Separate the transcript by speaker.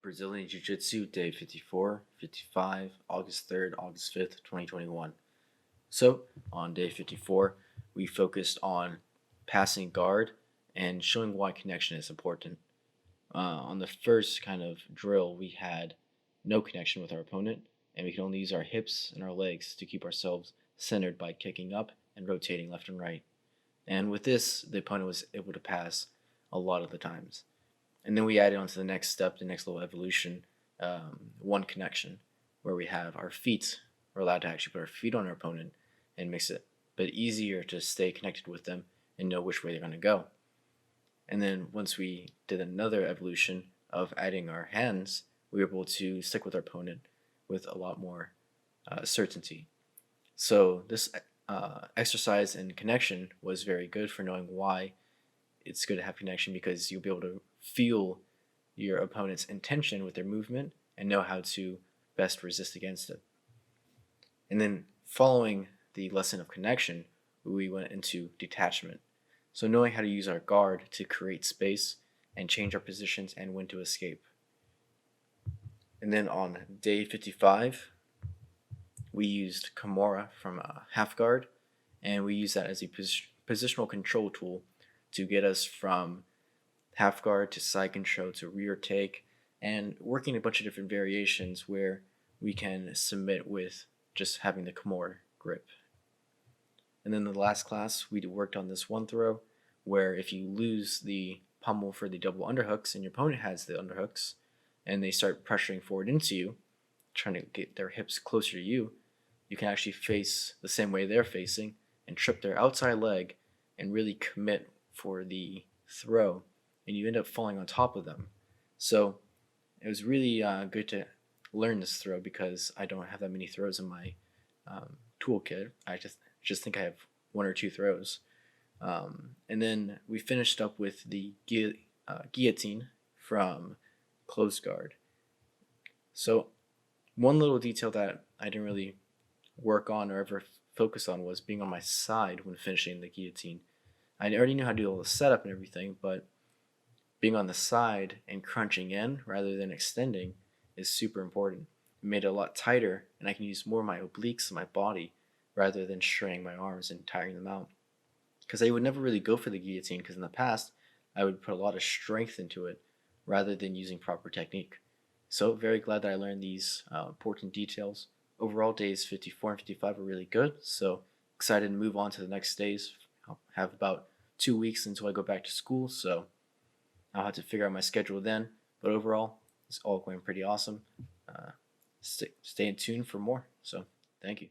Speaker 1: Brazilian Jiu Jitsu, day 54, 55, August 3rd, August 5th, 2021. So, on day 54, we focused on passing guard and showing why connection is important. On the first kind of drill, we had no connection with our opponent, and we could only use our hips and our legs to keep ourselves centered by kicking up and rotating left and right. And with this, the opponent was able to pass a lot of the times. And then we added on to the next step, the next little evolution, one connection, where we have our feet. We're allowed to actually put our feet on our opponent and makes it a bit easier to stay connected with them and know which way they're going to go. And then once we did another evolution of adding our hands, we were able to stick with our opponent with a lot more certainty. So this exercise and connection was very good for knowing why it's good to have connection, because you'll be able to feel your opponent's intention with their movement and know how to best resist against it. And then following the lesson of connection, we went into detachment. So knowing how to use our guard to create space and change our positions and when to escape. And then on day 55, we used Kimura from half guard, and we used that as a positional control tool to get us from half guard to side control to rear take, and working a bunch of different variations where we can submit with just having the Kimura grip. And then the last class, we worked on this one throw where if you lose the pommel for the double underhooks and your opponent has the underhooks and they start pressuring forward into you, trying to get their hips closer to you, you can actually face the same way they're facing and trip their outside leg and really commit for the throw, and you end up falling on top of them. So it was really good to learn this throw because I don't have that many throws in my toolkit. I just think I have one or two throws. And then we finished up with the guillotine from close guard. So one little detail that I didn't really work on or ever focus on was being on my side when finishing the guillotine. I already knew how to do all the setup and everything, but being on the side and crunching in rather than extending is super important. It made it a lot tighter, and I can use more of my obliques and my body rather than straining my arms and tiring them out. Because I would never really go for the guillotine, because in the past I would put a lot of strength into it rather than using proper technique. So very glad that I learned these important details. Overall, days 54 and 55 were really good, so excited to move on to the next days. I'll have about 2 weeks until I go back to school, so I'll have to figure out my schedule then. But overall, it's all going pretty awesome. Stay in tune for more. So thank you.